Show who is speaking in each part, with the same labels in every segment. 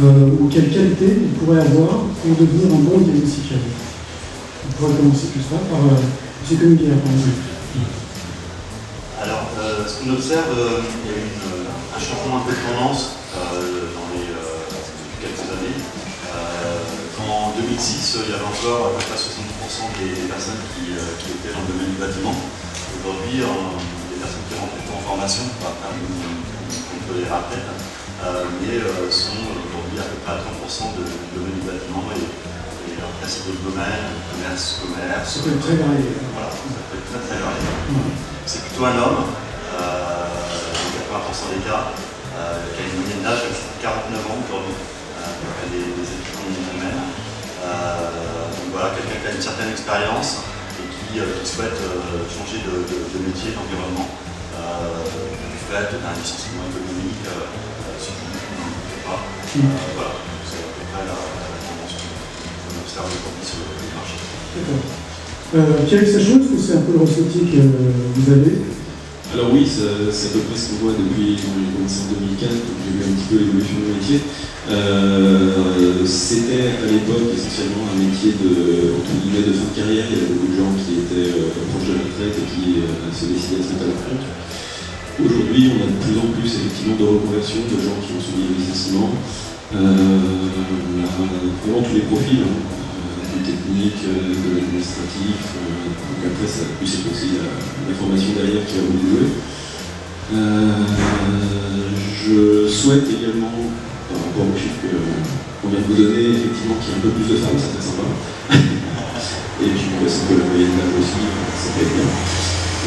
Speaker 1: ou quelle qualité il pourrait avoir pour devenir un bon diagnostiqueur. On pourrait commencer tout ça par M. Comiguière, par exemple.
Speaker 2: Alors, ce qu'on observe, il y a eu un changement un peu de tendance depuis quelques années. En 2006, il y avait encore à peu près 70% des personnes qui étaient dans le domaine du bâtiment. Aujourd'hui, les personnes qui rentrent plutôt en formation, on peut les rappeler, mais sont aujourd'hui à peu près à 30% du domaine du bâtiment et après c'est d'autres domaines, commerce.
Speaker 1: Ça peut être très varié.
Speaker 2: Voilà, ça peut être très très varié. C'est plutôt un homme, dans 80% des cas, qui a une moyenne d'âge de 49 ans aujourd'hui, après les études qu'on mène. Donc voilà, quelqu'un qui a une certaine expérience et qui souhaite changer de métier, d'environnement, du fait d'un licenciement économique, si je ne me pas. Voilà, c'est à peu près la tendance qu'on observe aujourd'hui sur le marché.
Speaker 1: D'accord. Pierre Sachon, est-ce que c'est un peu le ressenti que vous avez?
Speaker 3: Alors oui, c'est à peu près ce qu'on voit depuis quand j'ai commencé en 2004, donc j'ai vu un petit peu l'évolution du métier. C'était à l'époque essentiellement un métier de fin de carrière. Il y avait beaucoup de gens qui étaient proches de la retraite et qui se décidaient à se mettre à leur compte. Aujourd'hui, on a de plus en plus effectivement de reconversion, de gens qui ont subi le licenciement. On a vraiment tous les profils, du technique, de l'administratif. Donc après, ça a pu être aussi la formation derrière qui a voulu jouer. Je souhaite également, par rapport aux chiffres qu'on vient de vous donner, effectivement qu'il y ait un peu plus de femmes, ça serait sympa. Et puis c'est que la moyenne d'âge aussi, ça peut être bien.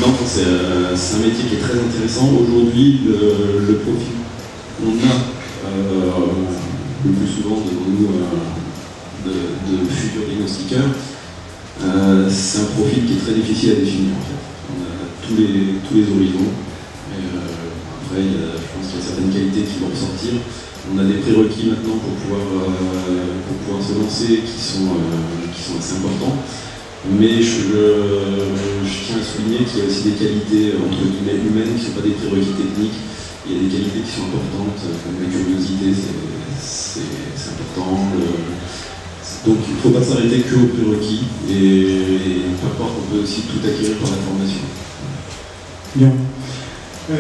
Speaker 3: Non, c'est un métier qui est très intéressant. Aujourd'hui, le profil qu'on a le plus souvent devant nous de futurs diagnostiqueurs, c'est un profil qui est très difficile à définir en fait. On a tous les horizons. Après, je pense qu'il y a certaines qualités qui vont ressortir. On a des prérequis maintenant pour pouvoir se lancer qui sont assez importants. Mais je tiens à souligner qu'il y a aussi des qualités entre guillemets humaines qui ne sont pas des prérequis techniques. Il y a des qualités qui sont importantes, comme la curiosité, c'est important. Donc il ne faut pas s'arrêter qu'aux prérequis. Et peu importe, on peut aussi tout acquérir par la formation.
Speaker 1: Bien.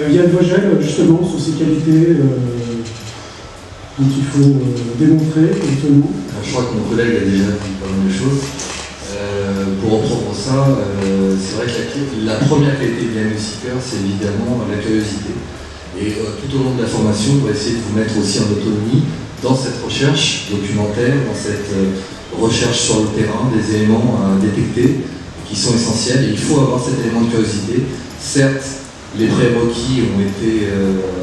Speaker 1: Yann Vogel, justement, sur ces qualités dont il faut démontrer éventuellement.
Speaker 4: Je crois que mon collègue a déjà dit pas mal de choses. Pour reprendre ça, c'est vrai que la première qualité de diagnostiqueur, c'est évidemment la curiosité. Et tout au long de la formation, on va essayer de vous mettre aussi en autonomie dans cette recherche documentaire, dans cette recherche sur le terrain, des éléments à détecter qui sont essentiels. Et il faut avoir cet élément de curiosité. Certes, les prérequis ont été,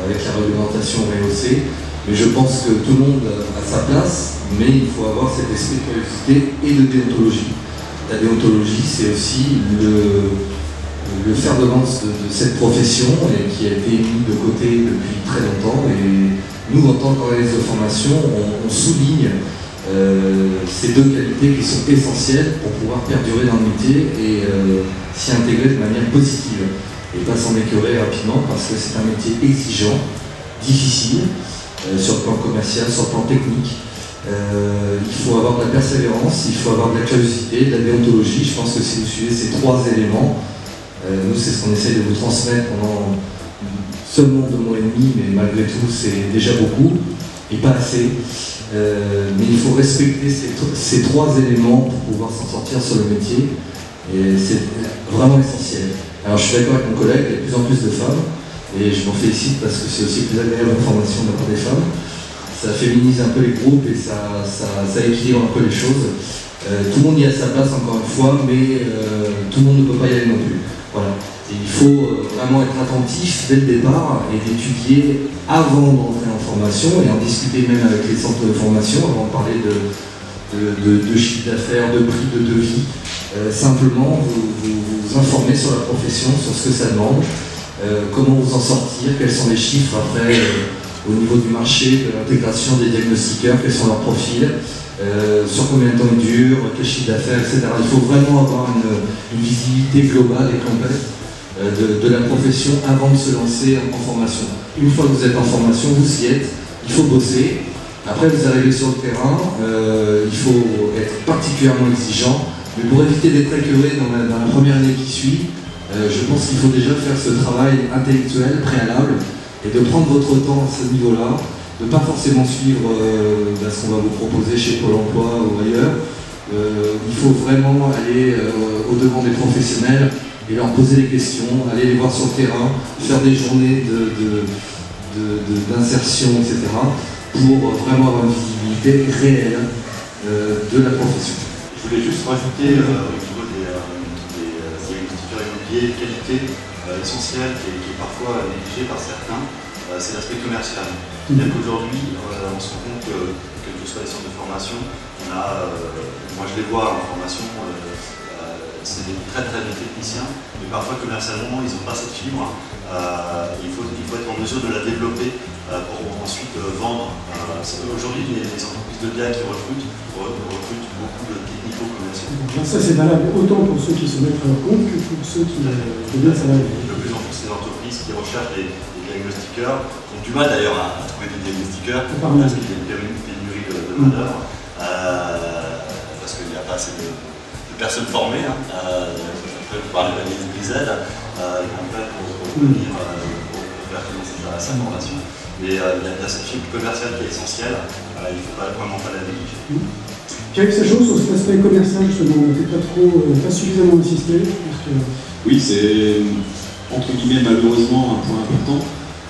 Speaker 4: avec la réglementation, rehaussés, mais je pense que tout le monde a sa place, mais il faut avoir cet esprit de curiosité et de déontologie. La déontologie, c'est aussi le fer de lance de cette profession et qui a été mis de côté depuis très longtemps. Et nous, en tant qu'organisme de formation, on souligne ces deux qualités qui sont essentielles pour pouvoir perdurer dans le métier et s'y intégrer de manière positive. Et pas s'en écœurer rapidement parce que c'est un métier exigeant, difficile, sur le plan commercial, sur le plan technique. Il faut avoir de la persévérance, il faut avoir de la curiosité, de la déontologie. Je pense que si vous suivez ces trois éléments, nous c'est ce qu'on essaie de vous transmettre pendant seulement 2 mois et demi, mais malgré tout c'est déjà beaucoup et pas assez. Mais il faut respecter ces trois éléments pour pouvoir s'en sortir sur le métier et c'est vraiment essentiel. Alors je suis d'accord avec mon collègue, il y a de plus en plus de femmes et je m'en félicite parce que c'est aussi plus agréable en formation d'avoir des femmes. Ça féminise un peu les groupes et ça équilibre un peu les choses. Tout le monde y a sa place encore une fois, mais tout le monde ne peut pas y aller non plus. Voilà. Et il faut vraiment être attentif dès le départ et d'étudier avant d'entrer en formation et en discuter même avec les centres de formation avant de parler de chiffre d'affaires, de prix, de devis. Simplement vous informer sur la profession, sur ce que ça demande, comment vous en sortir, quels sont les chiffres après au niveau du marché, de l'intégration des diagnostiqueurs, quels sont leurs profils, sur combien de temps ils durent, quel chiffre d'affaires, etc. Il faut vraiment avoir une visibilité globale et complète de la profession avant de se lancer en formation. Une fois que vous êtes en formation, vous y êtes, il faut bosser, Après, vous arrivez sur le terrain, il faut être particulièrement exigeant, mais pour éviter d'être écœuré dans la première année qui suit, je pense qu'il faut déjà faire ce travail intellectuel préalable et de prendre votre temps à ce niveau-là, de ne pas forcément suivre ce qu'on va vous proposer chez Pôle emploi ou ailleurs. Il faut vraiment aller au-devant des professionnels et leur poser des questions, aller les voir sur le terrain, faire des journées d'insertion, etc., pour vraiment avoir une visibilité réelle de la profession.
Speaker 2: Je voulais juste rajouter au niveau des diagnostiqueurs immobiliers, qualité essentielle qui est parfois négligée par certains, c'est l'aspect commercial. Bien qu'aujourd'hui, on se rend compte que, quels que soient les centres de formation, moi je les vois en formation, c'est des très très bons techniciens, mais parfois commercialement ils n'ont pas cette fibre. Il faut être en mesure de la développer pour ensuite vendre. Aujourd'hui, les entreprises de DIA qui recrutent beaucoup de technico-commerciaux.
Speaker 1: Donc ça c'est valable autant pour ceux qui se mettent à leur compte que pour ceux qui deviennent salariés.
Speaker 2: De plus en plus, les entreprises qui recherchent des diagnostiqueurs ont du mal d'ailleurs à trouver des diagnostiqueurs parce qu'il y a une pénurie de main-d'œuvre, parce qu'il n'y a pas assez de personnes formées. Après, vous parlez de l'IZ, pour venir faire financer sa formation. Mais il y a cette fibre commerciale qui est essentielle, il ne faut vraiment pas la négliger.
Speaker 1: Pierre-Yves Sachot, sur cet aspect commercial, justement, on n'a pas suffisamment insisté.
Speaker 3: Oui, c'est entre guillemets malheureusement un point important.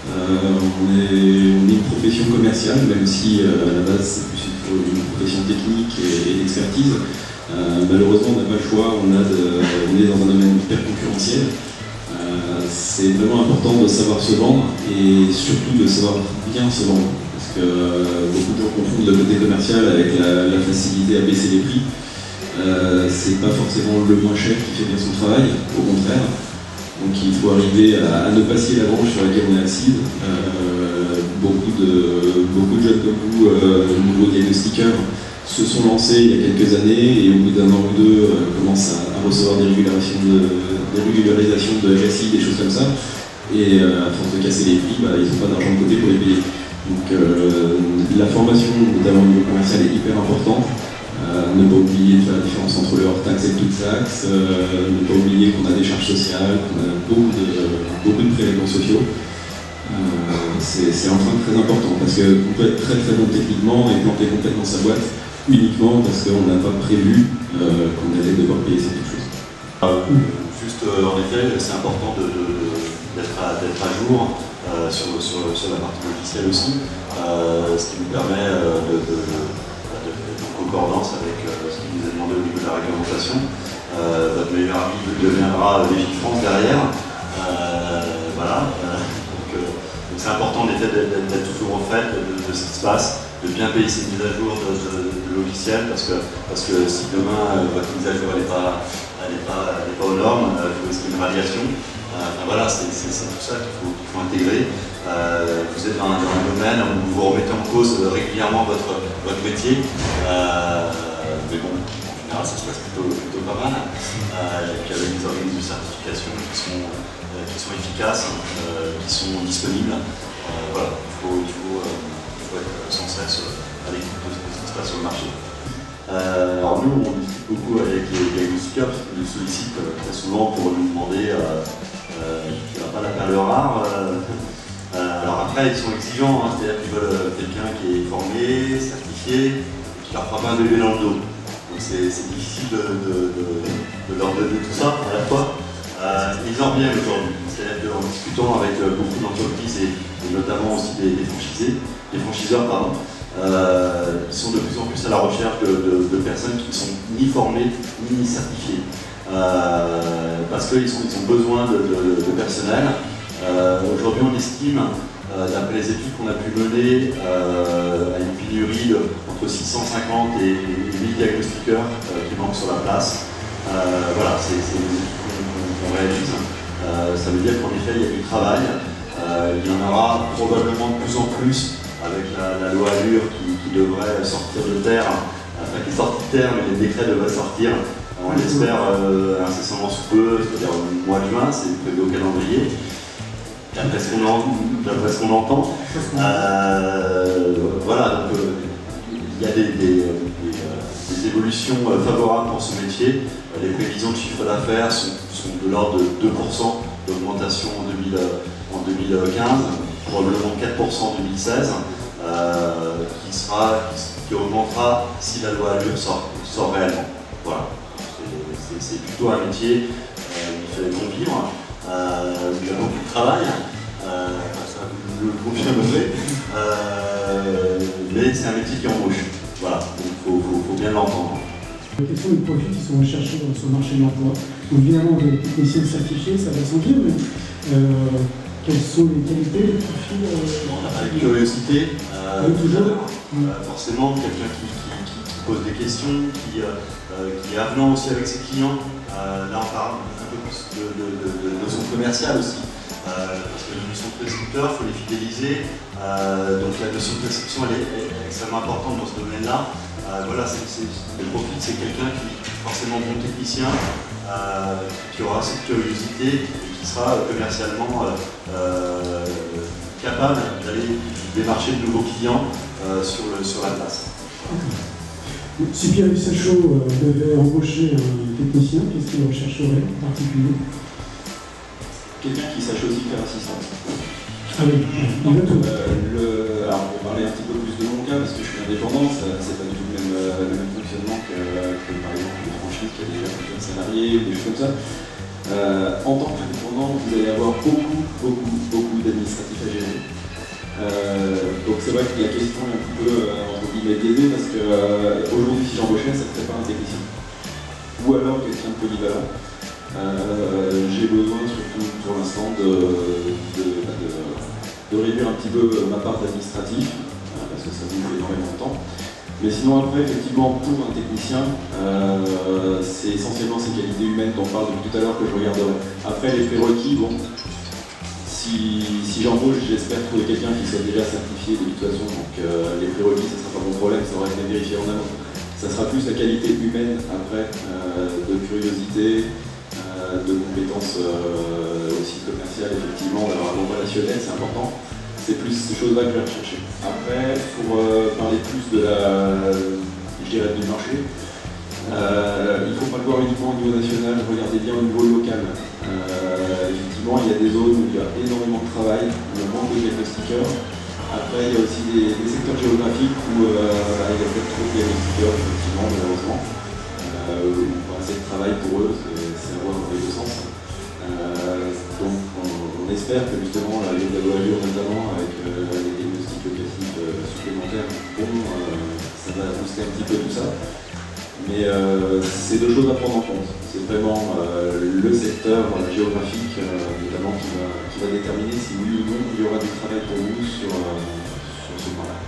Speaker 3: On est une profession commerciale, même si à la base c'est plus une profession technique et d'expertise. Malheureusement, on n'a pas le choix, on est dans un domaine hyper concurrentiel. C'est vraiment important de savoir se vendre et surtout de savoir bien se vendre. Parce que beaucoup de gens confondent le côté commercial avec la facilité à baisser les prix. C'est pas forcément le moins cher qui fait bien son travail, au contraire. Donc il faut arriver à ne pas scier la branche sur laquelle on est assise. Beaucoup de jeunes comme vous, nouveaux diagnostiqueurs, se sont lancés il y a quelques années et au bout d'un an ou deux commencent à recevoir des régularisations de RSI, des choses comme ça. Et à force de casser les prix, ils n'ont pas d'argent de côté pour les payer. Donc la formation, notamment au niveau commercial, est hyper importante. Ne pas oublier de faire la différence entre le hors-taxe et le toute-taxe, ne pas oublier qu'on a des charges sociales, qu'on a beaucoup de prélèvements sociaux. C'est un frein très important parce qu'on peut être très très bon techniquement et planter complètement sa boîte uniquement parce qu'on n'a pas prévu qu'on allait devoir payer cette chose.
Speaker 2: Juste en effet, c'est important d'être à jour sur la partie logicielle aussi, ce qui nous permet en concordance avec ce qui nous est demandé au niveau de la réglementation. Votre meilleur ami deviendra Légifrance derrière. Voilà. Donc c'est important en effet d'être toujours au fait de ce qui se passe, de bien payer ses mises à jour de logiciels, parce que si demain votre mise à jour n'est pas aux normes, il faut risquer une radiation. Voilà, c'est tout ça qu'il faut intégrer. Vous êtes dans un domaine où vous remettez en cause régulièrement votre métier, mais bon, en général ça se passe plutôt pas mal. Et puis avec des organismes de certification qui sont efficaces, qui sont disponibles. Voilà, il faut être sans cesse à l'écoute de ce qui se passe sur le marché. Alors nous, on discute beaucoup avec les diagnostiqueurs, parce qu'ils nous sollicitent très souvent pour nous demander qui n'a pas la perle rare. Alors après, ils sont exigeants, c'est-à-dire qu'ils veulent quelqu'un qui est formé, certifié, et qui leur fera pas un bébé dans le dos. Donc c'est difficile de leur donner tout ça à la fois. Ils en reviennent aujourd'hui, c'est-à-dire qu'en discutant avec beaucoup d'entreprises et notamment aussi des franchiseurs, ils sont de plus en plus à la recherche de personnes qui ne sont ni formées ni certifiées. Parce qu'ils ont besoin de personnel. Aujourd'hui, on estime, d'après les études qu'on a pu mener, à une pénurie entre 650 et 1000 diagnostiqueurs qui manquent sur la place. Voilà, c'est les études qu'on réalise. Ça veut dire qu'en effet, il y a du travail. Il y en aura probablement de plus en plus avec la loi Allure qui devrait sortir de terre, enfin qui est sortie de terre, mais les décrets devraient sortir. On l'espère incessamment sous peu, c'est-à-dire au mois de juin, c'est prévu au calendrier. D'après ce qu'on entend. Voilà, donc il y a des évolutions favorables pour ce métier. Les prévisions de chiffre d'affaires sont de l'ordre de 2% d'augmentation en 2015, probablement 4% en 2016, qui augmentera si la loi Allure sort réellement. Voilà. C'est plutôt un métier il fallait bon vivre, il y a beaucoup de travail, ça vous le confirmerez, mais c'est un métier qui embauche. Voilà, donc il faut bien l'entendre.
Speaker 1: Quels sont les profils qui sont recherchés sur le marché de l'emploi? Évidemment, les techniciens certifiés, ça va sans dire, mais quelles sont les qualités, les profils
Speaker 2: Avec curiosité,
Speaker 1: toujours.
Speaker 2: Forcément, quelqu'un qui pose des questions, qui est avenant aussi avec ses clients. Là, on parle un peu plus de notion commerciale aussi. Parce que les notions de prescripteurs, il faut les fidéliser. Donc la notion de prescription, elle est extrêmement importante dans ce domaine-là. Voilà, le profil, c'est quelqu'un qui est forcément bon technicien, qui aura cette curiosité et qui sera commercialement capable d'aller démarcher de nouveaux clients sur la place.
Speaker 1: Si Pierre Sachot devait embaucher un technicien, qu'est-ce qu'il rechercherait en particulier?
Speaker 3: Quelqu'un qui sache aussi faire assistance.
Speaker 1: Ah oui, il va tout.
Speaker 3: Alors, pour parler un petit peu plus de mon cas, parce que je suis indépendant, c'est pas du tout le même fonctionnement que par exemple une franchise qui a déjà plusieurs salariés ou des choses comme ça. En tant qu'indépendant, vous allez avoir beaucoup d'administratifs à gérer. Donc c'est vrai que la question est un petit peu entre guillemets biaisée parce que aujourd'hui si j'embauchais, ça ne serait pas un technicien. Ou alors quelqu'un de polyvalent. J'ai besoin surtout pour l'instant de réduire un petit peu ma part d'administratif, parce que ça me fait énormément de temps. Mais sinon après, effectivement, pour un technicien, c'est essentiellement ces qualités humaines dont on parle depuis tout à l'heure que je regarderai. Après les prérequis, bon, si j'embauche, j'espère trouver quelqu'un qui soit déjà certifié de toute façon, donc les prérequis, ce ne sera pas mon problème, ça aura été vérifié en amont. Ça sera plus la qualité humaine après, de curiosité, de compétences aussi commerciales, effectivement, d'avoir un bon relationnel, c'est important. C'est plus ces choses-là que je vais rechercher. Après, pour parler plus de du marché, il ne faut pas le voir uniquement au niveau national, regardez bien au niveau local. Effectivement, il y a des zones où il y a énormément de travail, le manque de diagnostiqueurs. Après, il y a aussi des secteurs géographiques où il y a peut-être trop de diagnostiqueurs, effectivement, malheureusement. Pas assez de travail pour eux, c'est à voir dans les deux sens. Donc on espère que justement la Allure notamment avec les diagnostics locatifs supplémentaires, ça va booster un petit peu tout ça. Mais c'est deux choses à prendre en compte. C'est vraiment le secteur géographique notamment qui va déterminer si oui ou non il y aura du travail pour nous sur ce point-là.